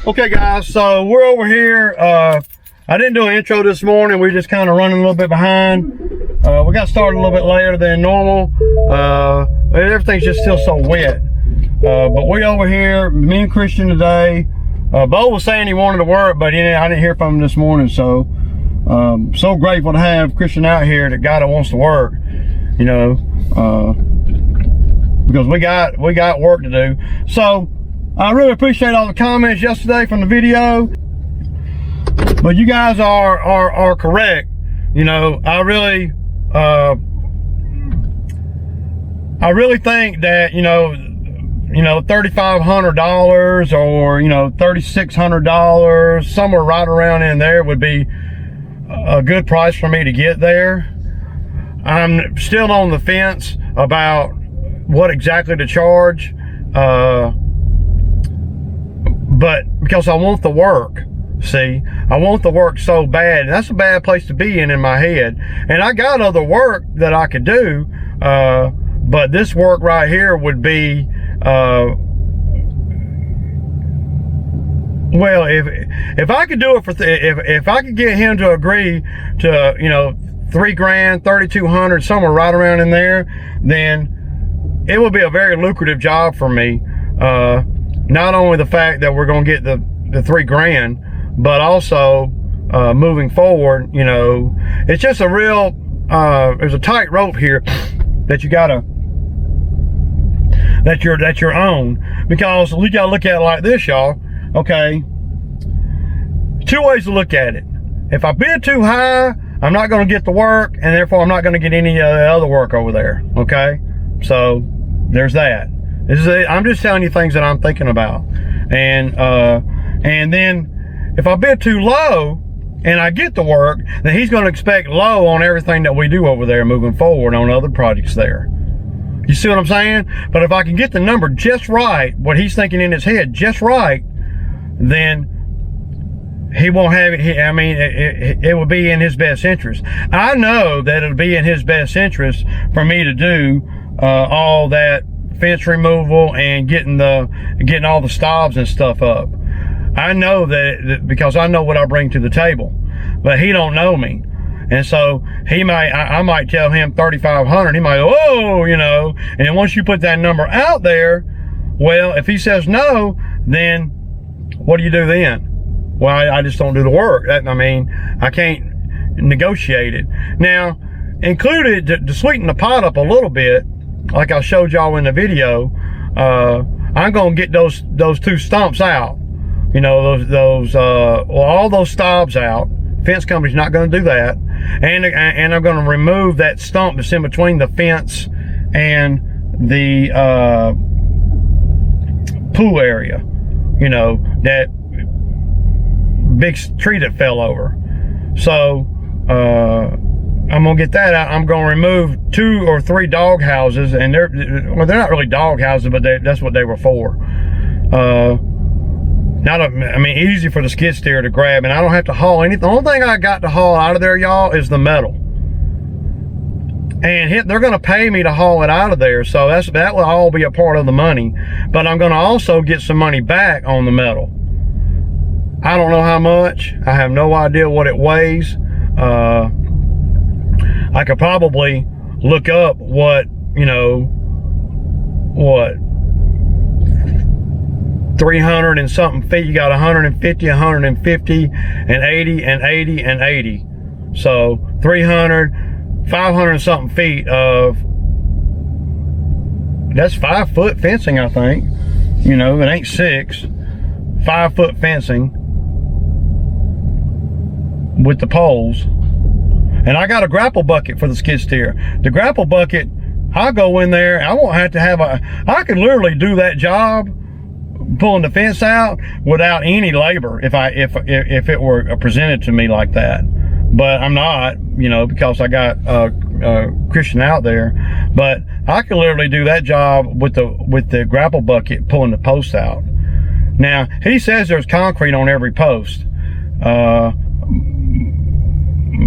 Okay guys, so we're over here. I didn't do an intro this morning. We're just kind of running a little bit behind. We got started a little bit later than normal. Everything's just still so wet. But we over here, me and Christian today. Bo was saying he wanted to work, but I didn't hear from him this morning. So so grateful to have Christian out here, the guy that wants to work, you know, because we got work to do. So I really appreciate all the comments yesterday from the video, but you guys are correct. You know, I really think that, you know, $3,500 or, you know, $3,600, somewhere right around in there would be a good price for me to get there. I'm still on the fence about what exactly to charge, but because I want the work. See, I want the work so bad, and that's a bad place to be in my head. And I got other work that I could do, but this work right here would be, well, if I could do it for, if I could get him to agree to, you know, $3,000, $3,200, somewhere right around in there, then it would be a very lucrative job for me. Not only the fact that we're going to get the $3,000, but also moving forward, you know, it's just a real, there's a tight rope here that you gotta, that you're on, because you gotta look at it like this, y'all. Okay, two ways to look at it. If I bid too high, I'm not going to get the work, and therefore I'm not going to get any other work over there. Okay, so there's that. This is I'm just telling you things that I'm thinking about, and then if I bid too low and I get the work, then he's going to expect low on everything that we do over there moving forward on other projects there. You see what I'm saying? But if I can get the number just right, what he's thinking in his head just right, then he won't have it. I mean, it would be in his best interest. I know that it'll be in his best interest for me to do all that fence removal and getting all the stobs and stuff up. I know that because I know what I bring to the table, but he don't know me. And so he might, I might tell him 3,500. He might go, oh, you know, and once you put that number out there, well, if he says no, then what do you do then? Well, I just don't do the work. I mean, I can't negotiate it. Now, included to sweeten the pot up a little bit, like I showed y'all in the video, I'm gonna get those two stumps out. You know, all those stobs out. Fence company's not going to do that, and I'm going to remove that stump that's in between the fence and the pool area. You know, that big tree that fell over. So I'm gonna get that out. I'm gonna remove 2 or 3 dog houses, and they're not really dog houses, but that's what they were for. I mean, easy for the skid steer to grab, and I don't have to haul anything. The only thing I got to haul out of there, y'all, is the metal. And they're gonna pay me to haul it out of there, so that will all be a part of the money. But I'm gonna also get some money back on the metal. I don't know how much. I have no idea what it weighs. I could probably look up what, you know, what 300 and something feet. You got 150, 150, and 80, and 80, and 80. So 300, 500 and something feet of, that's 5 foot fencing, I think. You know, it ain't 6. 5 foot fencing with the poles. And I got a grapple bucket for the skid steer. The grapple bucket, I'll go in there, I won't have to have I could literally do that job, pulling the fence out, without any labor if it were presented to me like that. But I'm not, you know, because I got Christian out there. But I could literally do that job with the grapple bucket, pulling the posts out. Now, he says there's concrete on every post.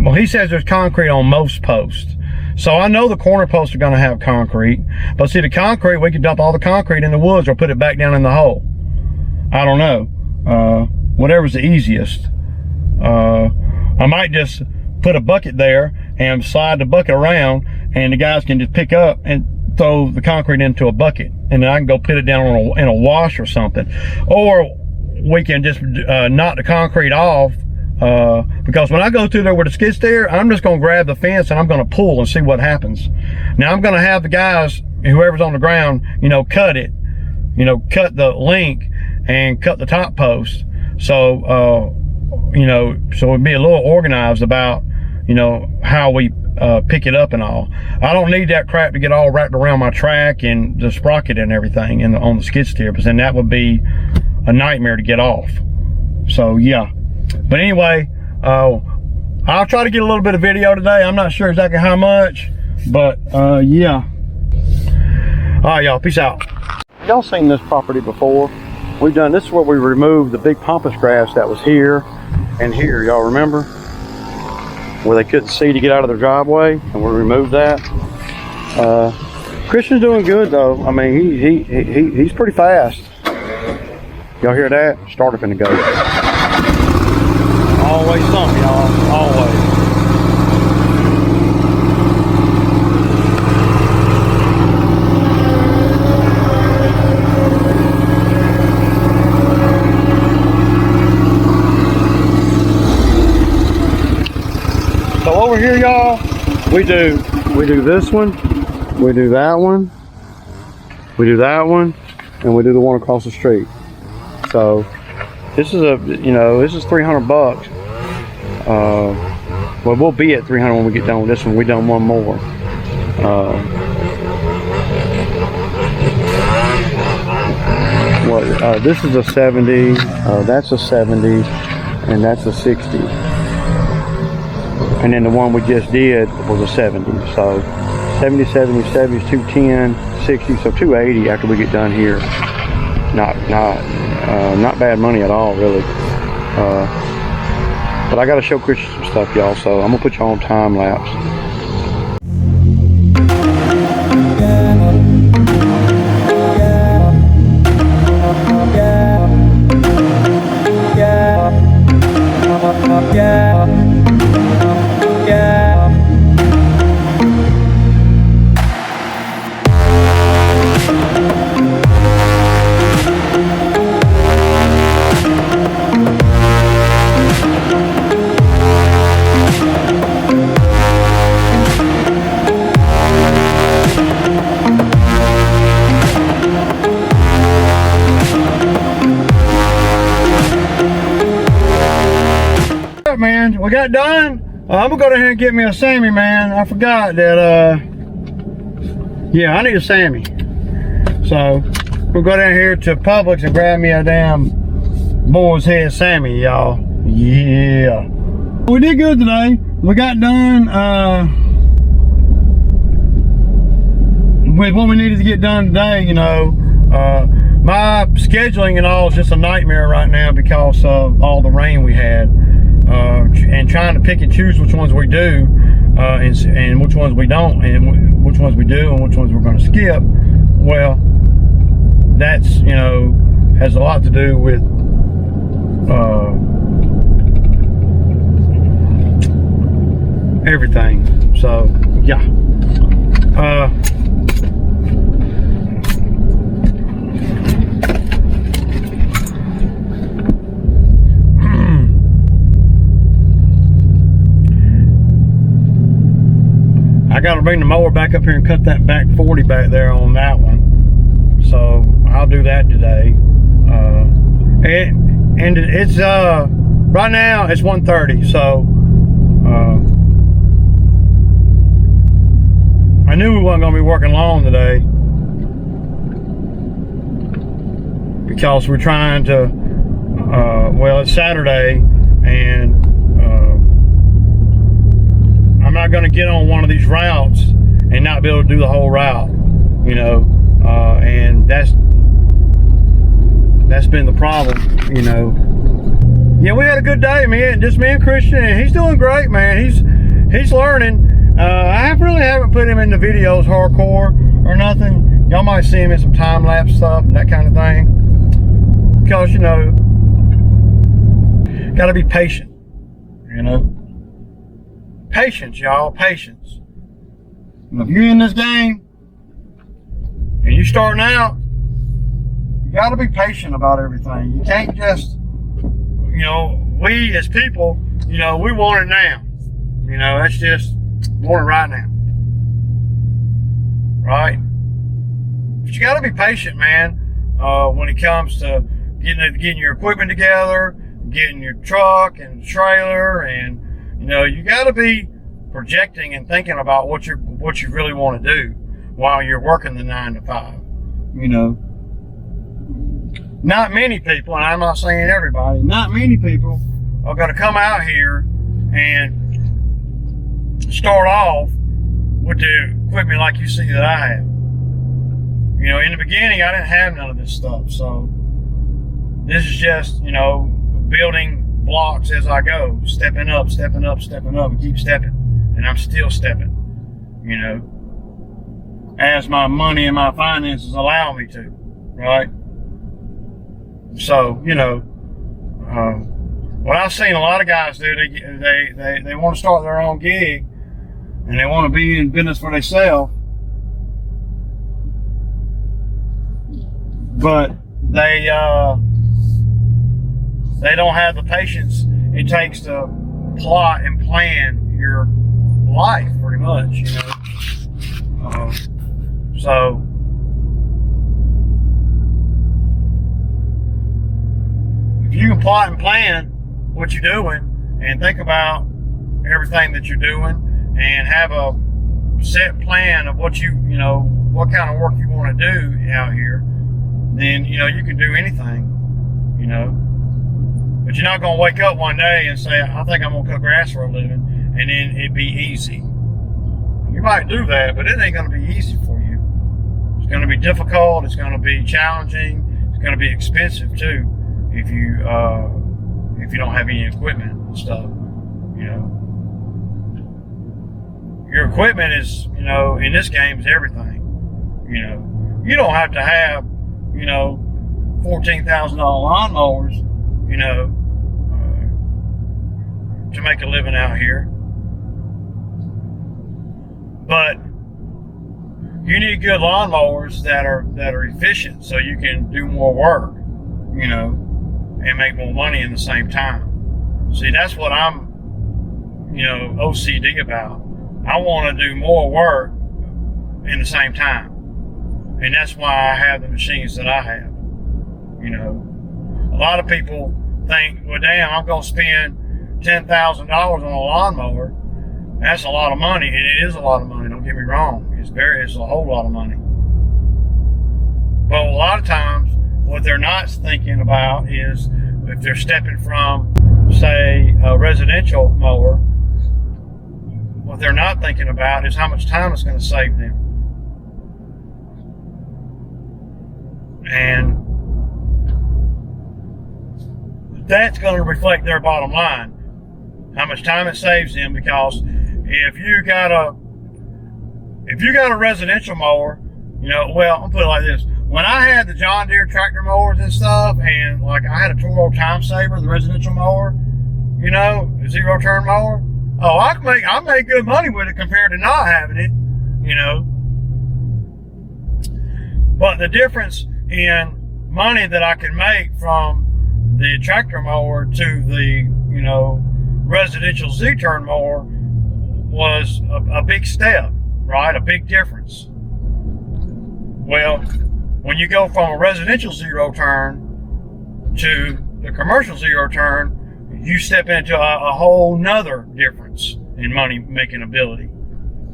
Well, he says there's concrete on most posts. So I know the corner posts are going to have concrete. But see, the concrete, we could dump all the concrete in the woods or put it back down in the hole. I don't know. whatever's the easiest. I might just put a bucket there and slide the bucket around, and the guys can just pick up and throw the concrete into a bucket, and then I can go put it down in a wash or something. Or we can just knock the concrete off, because when I go through there with a skid steer, I'm just going to grab the fence and I'm going to pull and see what happens. Now I'm going to have the guys, whoever's on the ground, cut it, cut the link and cut the top post. So so it'd be a little organized about how we pick it up and all. I don't need that crap to get all wrapped around my track and the sprocket and everything on the skid steer, because then that would be a nightmare to get off. So yeah, but anyway, I'll try to get a little bit of video today. I'm not sure exactly how much, but yeah. All right, y'all, peace out. Y'all seen this property before? This is where we removed the big pampas grass that was here and here. Y'all remember? Where they couldn't see to get out of their driveway, and we removed that. Christian's doing good though. I mean, he's pretty fast. Y'all hear that? Starter finna go. Always something, y'all. Always. So over here, y'all, we do this one, we do that one, we do that one, and we do the one across the street. So this is this is $300. Well, we'll be at 300 when we get done with this one. We done one more. This is a 70. That's a 70, and that's a 60. And then the one we just did was a 70. So 70, 70, 70 is 210, 60, so 280 after we get done here. Not bad money at all, really. But I gotta show Christian some stuff, y'all, so I'm gonna put y'all on time lapse. Man, we got done. I'm gonna go down here and get me a Sammy, man. I forgot that yeah, I need a Sammy. So we'll go down here to Publix and grab me a damn boar's head Sammy, y'all. Yeah, we did good today. We got done with what we needed to get done today. My scheduling and all is just a nightmare right now because of all the rain we had. And trying to pick and choose which ones we do and which ones we don't, and which ones we do and which ones we're going to skip. Well, that's has a lot to do with everything. So yeah, I got to bring the mower back up here and cut that back 40 back there on that one. So I'll do that today. And it's right now it's 1:30. So I knew we wasn't going to be working long today because we're trying to. Well, it's Saturday and. I'm not going to get on one of these routes and not be able to do the whole route, and that's been the problem, Yeah, we had a good day, man. Just me and Christian, and he's doing great, man. He's learning. I really haven't put him in the videos hardcore or nothing. Y'all might see him in some time lapse stuff and that kind of thing, because got to be patient, you know. Patience, y'all, patience. And if you're in this game and you're starting out, you got to be patient about everything. You can't just, you know, we as people, you know, we want it now. You know, that's just want it right now. Right? But you got to be patient, man, when it comes to getting your equipment together, getting your truck and trailer, and you know, you got to be projecting and thinking about what you really want to do while you're working the 9 to 5. You know, not many people, and I'm not saying everybody, not many people are going to come out here and start off with the equipment like you see that I have. You know, in the beginning, I didn't have none of this stuff, so this is just, you know, building blocks as I go, stepping up, and keep stepping. And I'm still stepping, you know, as my money and my finances allow me to, right? So, you know, what I've seen a lot of guys do, they want to start their own gig and they want to be in business for themselves, but they don't have the patience it takes to plot and plan your life, pretty much, you know. So if you can plot and plan what you're doing and think about everything that you're doing and have a set plan of what you know, what kind of work you want to do out here, then, you know, you can do anything, you know. But you're not going to wake up one day and say, I think I'm going to cut grass for a living, and then it'd be easy. You might do that, but it ain't going to be easy for you. It's going to be difficult. It's going to be challenging. It's going to be expensive too, if you don't have any equipment and stuff. You know, your equipment is, you know, in this game is everything. You know, you don't have to have, you know, $14,000 lawnmowers, you know, to make a living out here. But you need good lawnmowers that are efficient, so you can do more work, you know, and make more money in the same time. See, that's what I'm, you know, OCD about. I want to do more work in the same time, and that's why I have the machines that I have. You know, a lot of people think, well, damn, I'm going to spend $10,000 on a lawnmower. That's a lot of money, and it is a lot of money. Don't get me wrong; it's a whole lot of money. But a lot of times, what they're not thinking about is if they're stepping from, say, a residential mower. What they're not thinking about is how much time it's going to save them, and that's going to reflect their bottom line. How much time it saves them, because if you got a residential mower, you know, well, I'll put it like this. When I had the John Deere tractor mowers and stuff, and like I had a Toro Time Saver, the residential mower, you know, a zero turn mower. Oh, I made good money with it compared to not having it, you know. But the difference in money that I can make from the tractor mower to the, you know, residential Z-turn mower was a big step, right? A big difference. Well, when you go from a residential zero turn to the commercial zero turn, you step into a whole nother difference in money making ability.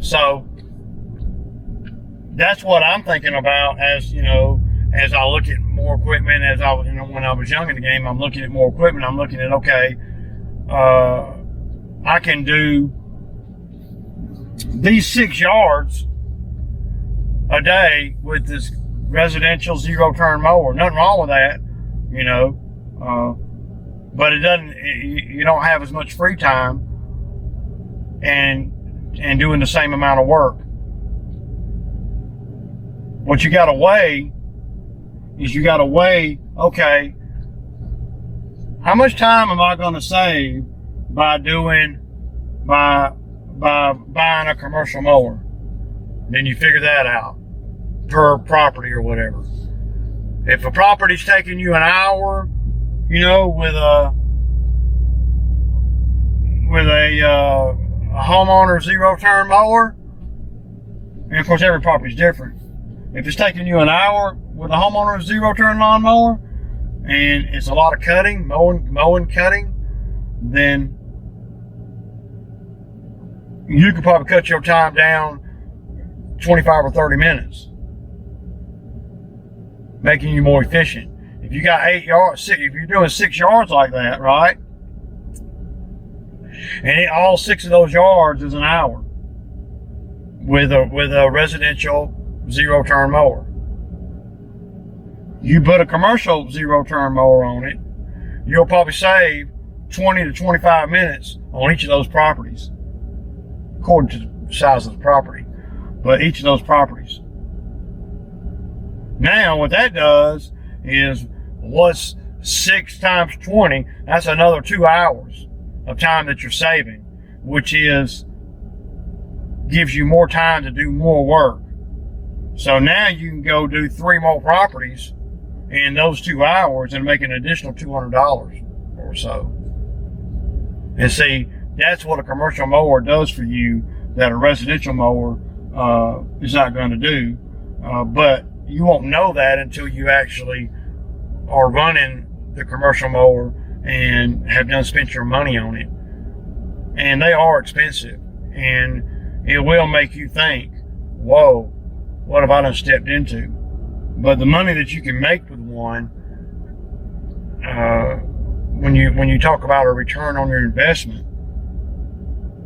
So that's what I'm thinking about, as you know, as I look at more equipment. As I, you know, when I was young in the game, I'm looking at more equipment. I'm looking at, okay, I can do these 6 yards a day with this residential zero turn mower. Nothing wrong with that, you know. But it doesn't, you don't have as much free time and doing the same amount of work. What you gotta weigh is, okay, how much time am I going to save by buying a commercial mower? Then you figure that out per property or whatever. If a property's taking you an hour, you know, with a homeowner zero turn mower, and of course every property's different. If it's taking you an hour with a homeowner zero turn lawn mower, and it's a lot of cutting, mowing, cutting, then you could probably cut your time down 25 or 30 minutes, making you more efficient. If you got 8 yards, if you're doing 6 yards like that, right? And all 6 of those yards is an hour with a residential zero turn mower. You put a commercial zero turn mower on it, you'll probably save 20 to 25 minutes on each of those properties, according to the size of the property, but each of those properties. Now, what that does is, what's 6 times 20? That's another 2 hours of time that you're saving, which gives you more time to do more work. So now you can go do 3 more properties in those 2 hours and make an additional $200 or so. And see, that's what a commercial mower does for you that a residential mower is not going to do. But you won't know that until you actually are running the commercial mower and have spent your money on it. And they are expensive, and it will make you think, whoa, what have I done stepped into? But the money that you can make with one, when you talk about a return on your investment,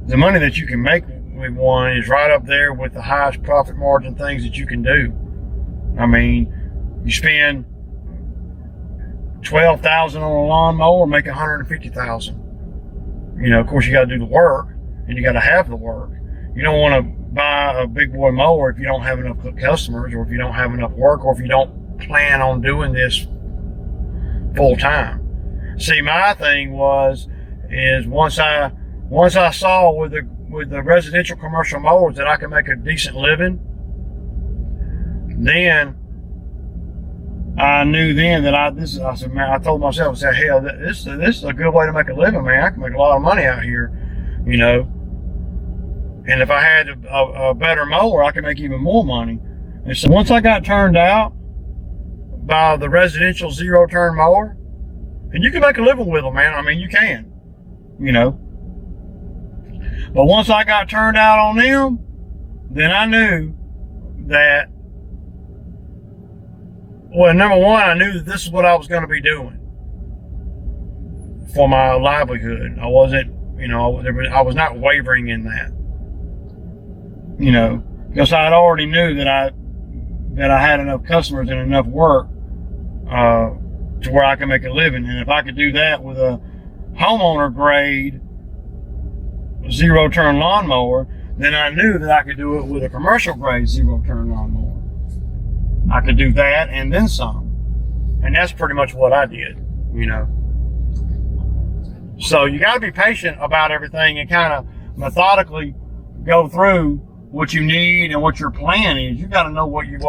the money that you can make with one is right up there with the highest profit margin things that you can do. I mean, you spend $12,000 on a lawnmower, make $150,000. You know, of course, you got to do the work, and you got to have the work. You don't want to buy a big boy mower if you don't have enough customers, or if you don't have enough work, or if you don't plan on doing this full time. See, my thing is once I saw with the residential commercial mowers that I can make a decent living, then I knew then that I said, man, I told myself, I said, hell, this is a good way to make a living, man. I can make a lot of money out here, you know. And if I had a better mower, I could make even more money. And so once I got turned out by the residential zero turn mower, and you can make a living with them, man. I mean, you can, you know. But once I got turned out on them, then I knew that, well, number one, I knew that this is what I was going to be doing for my livelihood. I wasn't, you know, I was not wavering in that, you know, because I already knew that I had enough customers and enough work to where I could make a living. And if I could do that with a homeowner grade zero turn lawnmower, then I knew that I could do it with a commercial grade zero turn lawnmower. I could do that and then some. And that's pretty much what I did, you know. So you got to be patient about everything and kind of methodically go through what you need and what your plan is. You got to know what your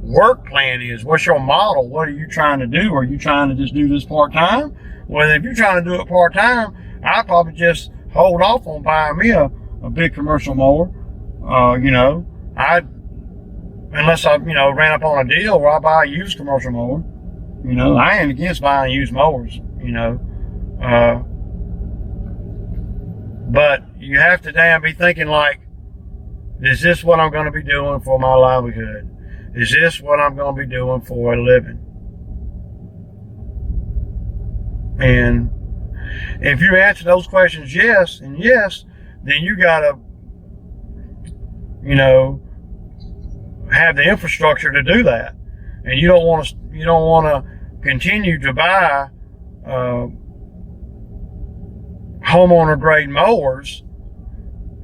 work plan is. What's your model? What are you trying to do? Are you trying to just do this part-time? Well, if you're trying to do it part-time, I'd probably just hold off on buying me a big commercial mower. You know, unless I, you know, ran up on a deal where I buy a used commercial mower. You know, I ain't against buying used mowers, you know. But you have to damn be thinking like, is this what I'm going to be doing for my livelihood? Is this what I'm going to be doing for a living? And if you answer those questions yes and yes, then you got to, you know, have the infrastructure to do that. And you don't want to continue to buy homeowner grade mowers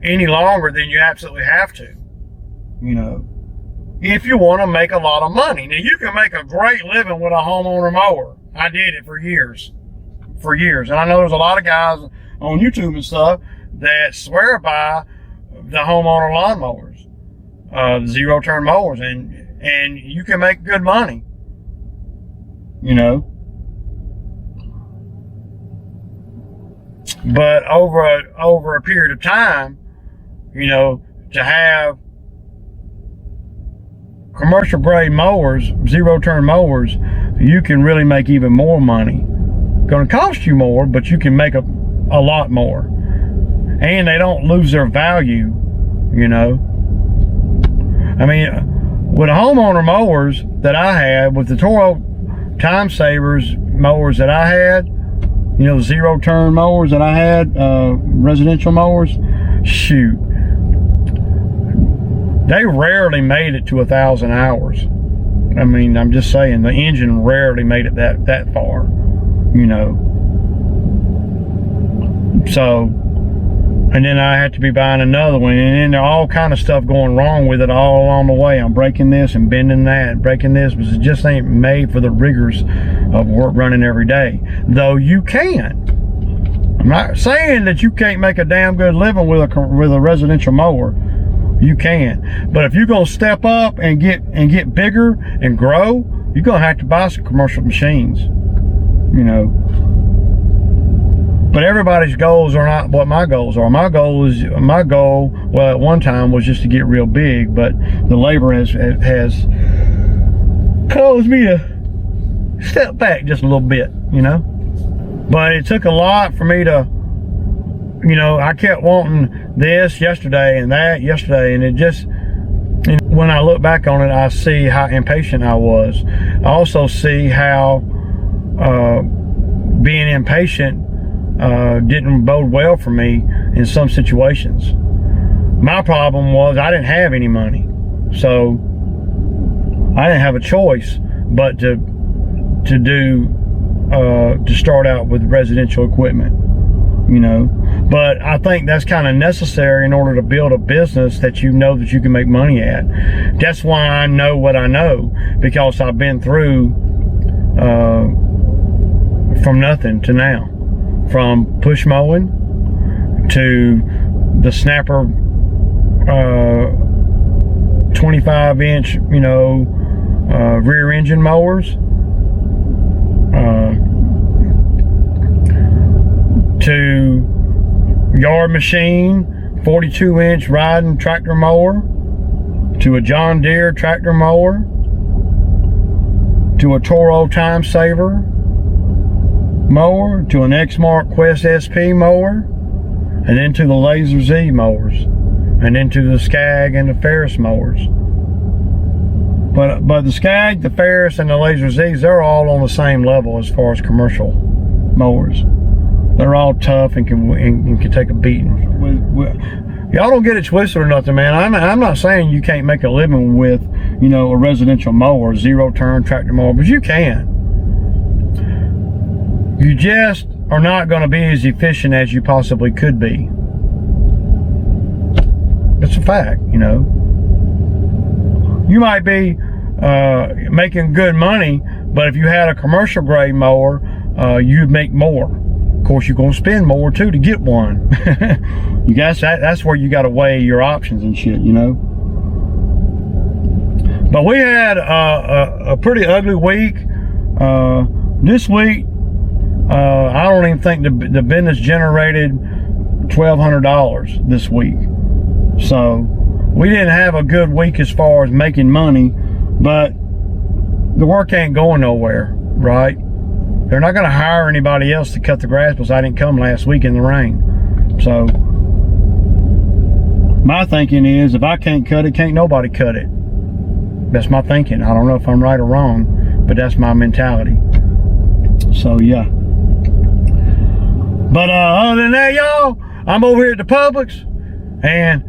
any longer than you absolutely have to, you know, if you want to make a lot of money. Now, you can make a great living with a homeowner mower. I did it for years. And I know there's a lot of guys on YouTube and stuff that swear by the homeowner lawnmowers, the zero-turn mowers, and you can make good money, you know. But over a period of time, you know, to have commercial grade mowers, zero-turn mowers, you can really make even more money. Going to cost you more, but you can make a lot more, and they don't lose their value, you know. I mean, with the homeowner mowers that I had, with the Toro Time Savers mowers that I had, you know, zero-turn mowers that I had, residential mowers, shoot, they rarely made it to 1,000 hours. I mean, I'm just saying, the engine rarely made it that far, you know. So, and then I had to be buying another one, and then there all kind of stuff going wrong with it all along the way. I'm breaking this and bending that, breaking this, because it just ain't made for the rigors of work running every day. Though you can. I'm not saying that you can't make a damn good living with a residential mower. You can. But if you're gonna step up and get bigger and grow, you're gonna have to buy some commercial machines, you know. But everybody's goals are not what my goals are. My goal, well, at one time was just to get real big, but the labor has caused me to step back just a little bit, you know. But it took a lot for me to, you know, I kept wanting this yesterday and that yesterday, and it just, and when I look back on it, I see how impatient I was. I also see how being impatient didn't bode well for me in some situations. My problem was I didn't have any money, so I didn't have a choice but to start out with residential equipment, you know. But I think that's kind of necessary in order to build a business that you know that you can make money at. That's why I know what I know, because I've been through from nothing to now. From push mowing to the Snapper 25-inch, you know, rear engine mowers, to yard machine 42-inch riding tractor mower, to a John Deere tractor mower, to a Toro Time Saver mower, to an Exmark Quest SP mower, and then to the Laser Z mowers, and then to the Skag and the Ferris mowers. But the Skag, the Ferris, and the Laser Z's, they're all on the same level as far as commercial mowers. They're all tough and can take a beating. Y'all don't get it twisted or nothing, man. I'm not saying you can't make a living with, you know, a residential mower, zero-turn tractor mower, but you can. You just are not going to be as efficient as you possibly could be. It's a fact, you know. You might be making good money, but if you had a commercial grade mower, you'd make more. Of course, you're going to spend more too to get one. You guys, that's where you got to weigh your options and shit, you know. But we had a pretty ugly week. This week, I don't even think the business generated $1,200 this week. So we didn't have a good week as far as making money, but the work ain't going nowhere, right? They're not going to hire anybody else to cut the grass because I didn't come last week in the rain. So my thinking is, if I can't cut it, can't nobody cut it. That's my thinking. I don't know if I'm right or wrong, but that's my mentality. So yeah. But other than that, y'all, I'm over here at the Publix, and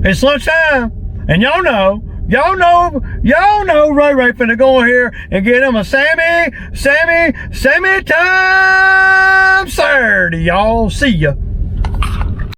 it's lunchtime, and y'all know, Ray finna go in here and get him a Sammy time Saturday, y'all. See ya.